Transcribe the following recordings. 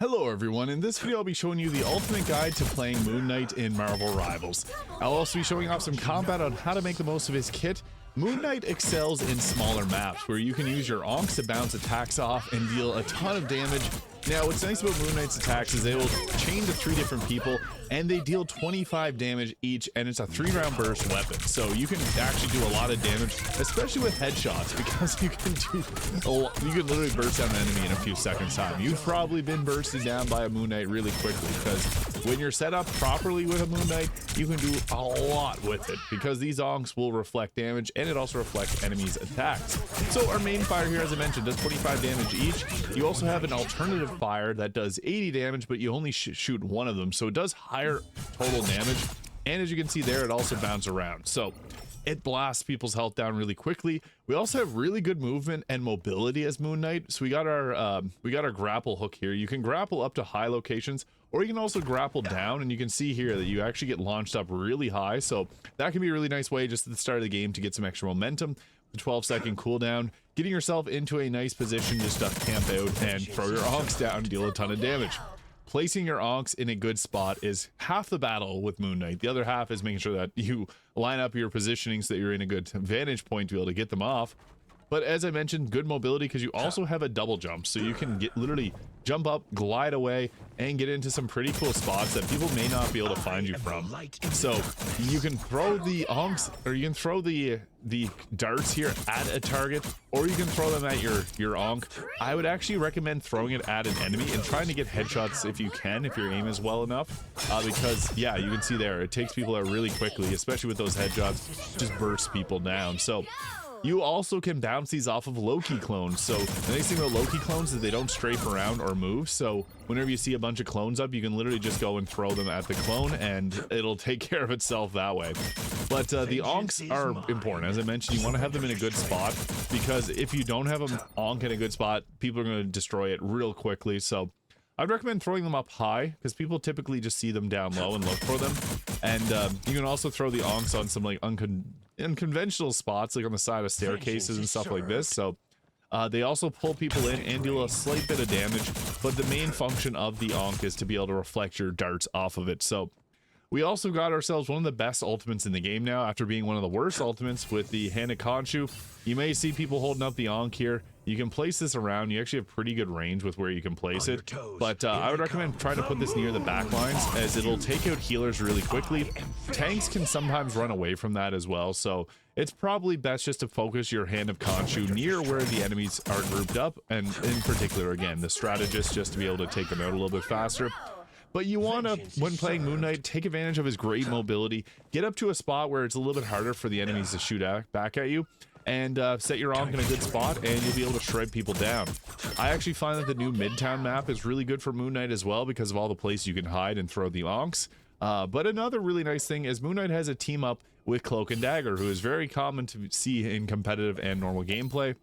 Hello everyone, in this video I'll be showing you the ultimate guide to playing Moonknight in Marvel Rivals. I'll also be showing off some combat on how to make the most of his kit. Moonknight excels in smaller maps where you can use your ankhs to bounce attacks off and deal a ton of damage. Now what's nice about Moonknight's attacks is they will chain to 3 different people and they deal 25 damage each, and it's a 3-round burst weapon, so you can actually do a lot of damage, especially with headshots, because you can literally burst down an enemy in a few seconds time. You've probably been bursted down by a Moonknight really quickly, because when you're set up properly with a Moonknight, you can do a lot with it, because these ankhs will reflect damage and it also reflects enemies' attacks. So our main fire here, as I mentioned, does 25 damage each. You also have an alternative fire that does 80 damage, but you only shoot one of them, so it does higher total damage. And as you can see there, it also bounces around, so it blasts people's health down really quickly. We also have really good movement and mobility as Moonknight. So we got our grapple hook here. You can grapple up to high locations, or you can also grapple down, and you can see here that you actually get launched up really high, so that can be a really nice way just at the start of the game to get some extra momentum. The 12-second cooldown, getting yourself into a nice position just to camp out and throw your ankhs down, deal a ton of damage. Placing your ankhs in a good spot is half the battle with Moonknight. The other half is making sure that you line up your positioning so that you're in a good vantage point to be able to get them off. But as I mentioned, good mobility, because you also have a double jump, so you can literally jump up, glide away, and get into some pretty cool spots that people may not be able to find you from. So you can throw the ankhs, or you can throw the darts here at a target, or you can throw them at your ankh. I would actually recommend throwing it at an enemy and trying to get headshots if you can, if your aim is well enough, because yeah, you can see there, it takes people out really quickly, especially with those headshots, just burst people down. So you also can bounce these off of Loki clones. So the nice thing about Loki clones is they don't strafe around or move. So whenever you see a bunch of clones up, you can literally just go and throw them at the clone and it'll take care of itself that way. But the ankhs are important. As I mentioned, you want to have them in a good spot, because if you don't have an ankh in a good spot, people are going to destroy it real quickly. So I'd recommend throwing them up high, because people typically just see them down low and look for them. And you can also throw the ankhs on some like unconventional spots, like on the side of staircases and stuff like this. So they also pull people in and deal a slight bit of damage, but the main function of the ankh is to be able to reflect your darts off of it. So we also got ourselves one of the best ultimates in the game now, after being one of the worst ultimates with the hand of Khonshu. You may see people holding up the ankh here. You can place this around. You actually have pretty good range with where you can place it, but I would recommend trying to put this near the back lines, as it'll take out healers really quickly. Tanks can sometimes run away from that as well, so it's probably best just to focus your hand of Khonshu near where the enemies are grouped up, and in particular, again, the strategist, just to be able to take them out a little bit faster. But you want to, when playing Moonknight, take advantage of his great mobility, get up to a spot where it's a little bit harder for the enemies to shoot back at you, and set your ankh in a good spot, and you'll be able to shred people down. I actually find that the new Midtown map is really good for Moonknight as well, because of all the places you can hide and throw the ankhs. But another really nice thing is Moonknight has a team up with Cloak and Dagger, who is very common to see in competitive and normal gameplay.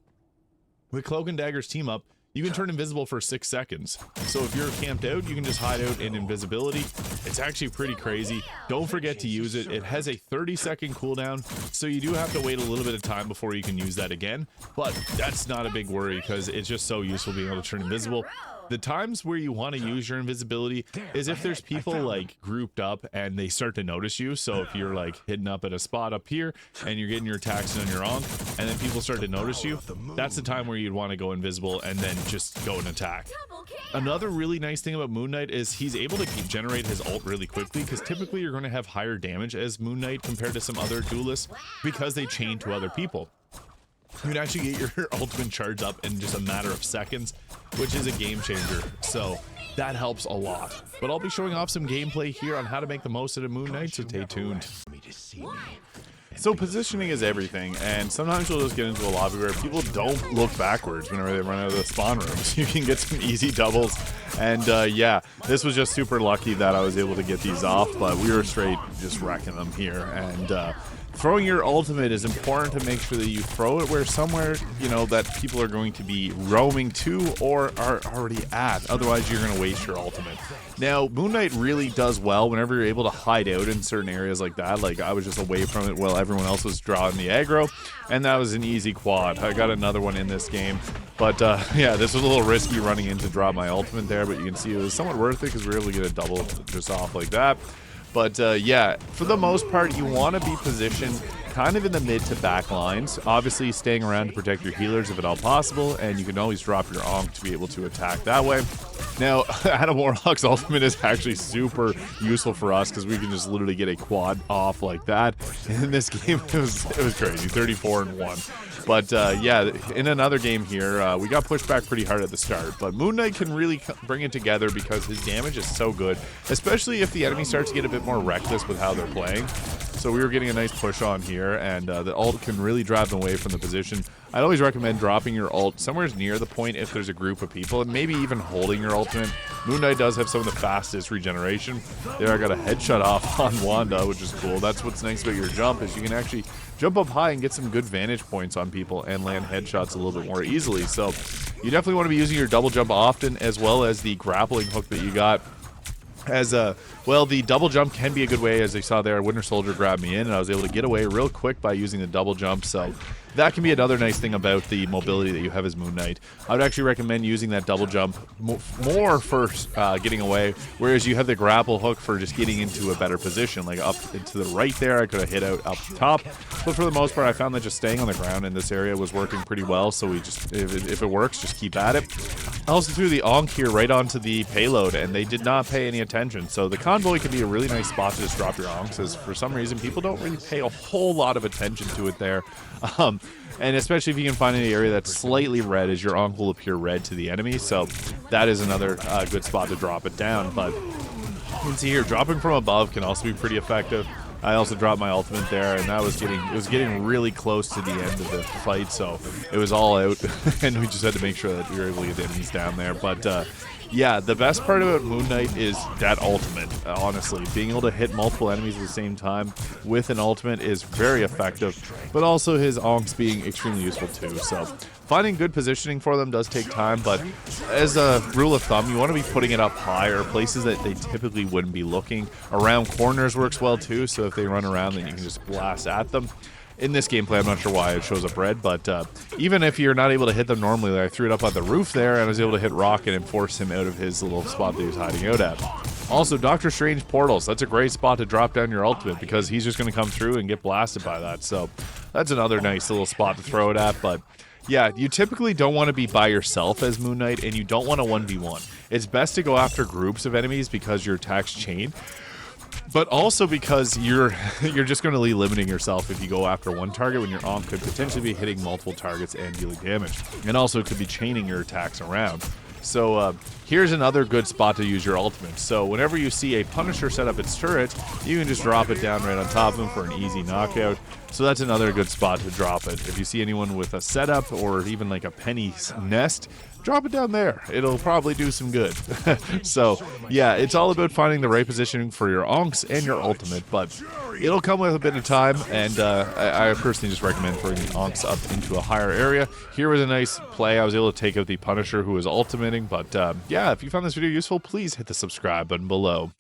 With Cloak and Dagger's team up, you can turn invisible for 6 seconds. So if you're camped out, you can just hide out in invisibility. It's actually pretty crazy. Don't forget to use it. It has a 30-second cooldown, so you do have to wait a little bit of time before you can use that again. But that's not a big worry, because it's just so useful being able to turn invisible. The times where you want to use your invisibility is if there's people like grouped up and they start to notice you. So if you're like hidden up at a spot up here and you're getting your attacks on your ankh, and then people start to notice you, that's the time where you'd want to go invisible and then just go and attack. Another really nice thing about Moonknight is he's able to generate his ult really quickly, because typically you're going to have higher damage as Moonknight compared to some other duelists, because they chain to other people. You can actually get your ultimate charge up in just a matter of seconds, which is a game changer, so that helps a lot. But I'll be showing off some gameplay here on how to make the most of a Moonknight, so stay tuned. So positioning is everything, and sometimes you'll just get into a lobby where people don't look backwards whenever they run out of the spawn rooms. You can get some easy doubles, and yeah, this was just super lucky that I was able to get these off, but we were straight just wrecking them here. And throwing your ultimate is important to make sure that you throw it where somewhere, you know, that people are going to be roaming to or are already at. Otherwise, you're going to waste your ultimate. Now, Moonlight really does well whenever you're able to hide out in certain areas like that. Like, I was just away from it while everyone else was drawing the aggro, and that was an easy quad. I got another one in this game. But, yeah, this was a little risky running in to drop my ultimate there, but you can see it was somewhat worth it because we were able to get a double just off like that. But yeah, for the most part, you want to be positioned kind of in the mid to back lines. Obviously, staying around to protect your healers if at all possible, and you can always drop your ankh to be able to attack that way. Now, Adam Warlock's ultimate is actually super useful for us because we can just literally get a quad off like that. In this game, it was crazy, 34-1. But yeah, in another game here, we got pushed back pretty hard at the start. But Moonknight can really bring it together because his damage is so good, especially if the enemy starts to get a bit more reckless with how they're playing. So we were getting a nice push on here, and the ult can really drive them away from the position. I'd always recommend dropping your ult somewhere near the point if there's a group of people, and maybe even holding your ultimate. Moonknight does have some of the fastest regeneration. There, I got a headshot off on Wanda, which is cool. That's what's nice about your jump, is you can actually jump up high and get some good vantage points on people and land headshots a little bit more easily. So you definitely want to be using your double jump often, as well as the grappling hook that you got. As well, the double jump can be a good way. As you saw there, Winter Soldier grabbed me in, and I was able to get away real quick by using the double jump. So that can be another nice thing about the mobility that you have as Moonknight. I would actually recommend using that double jump more for getting away, whereas you have the grapple hook for just getting into a better position. Like up to the right there, I could have hit out up top. But for the most part, I found that just staying on the ground in this area was working pretty well. So we just, if it works, just keep at it. I also threw the ankh here right onto the payload, and they did not pay any attention. So the convoy can be a really nice spot to just drop your ankhs, as for some reason people don't really pay a whole lot of attention to it there. And especially if you can find an area that's slightly red, as your ankh will appear red to the enemy. So that is another good spot to drop it down. But you can see here, dropping from above can also be pretty effective. I also dropped my ultimate there, and that was getting really close to the end of the fight, so it was all out, and we just had to make sure that we were able to get the enemies down there. But yeah, the best part about Moonknight is that ultimate, honestly. Being able to hit multiple enemies at the same time with an ultimate is very effective, but also his ankhs being extremely useful too. So finding good positioning for them does take time, but as a rule of thumb, you want to be putting it up higher, places that they typically wouldn't be looking. Around corners works well too, so if they run around, then you can just blast at them. In this gameplay, I'm not sure why it shows up red, but even if you're not able to hit them normally, I threw it up on the roof there, and I was able to hit Rocket and force him out of his little spot that he was hiding out at. Also, Doctor Strange portals. That's a great spot to drop down your ultimate, because he's just going to come through and get blasted by that. So that's another nice little spot to throw it at, but yeah, you typically don't want to be by yourself as Moonknight, and you don't want to 1v1. It's best to go after groups of enemies because your attacks chain, but also because you're just going to be limiting yourself if you go after one target when your ankh could potentially be hitting multiple targets and dealing damage. And also it could be chaining your attacks around. So here's another good spot to use your ultimate. So whenever you see a Punisher set up its turret, you can just drop it down right on top of him for an easy knockout. So that's another good spot to drop it. If you see anyone with a setup or even like a penny's nest, drop it down there. It'll probably do some good. So yeah, it's all about finding the right positioning for your ankhs and your ultimate, but it'll come with a bit of time, and I personally just recommend throwing the ankhs up into a higher area. Here was a nice play. I was able to take out the Punisher who was ultimating, but yeah, if you found this video useful, please hit the subscribe button below.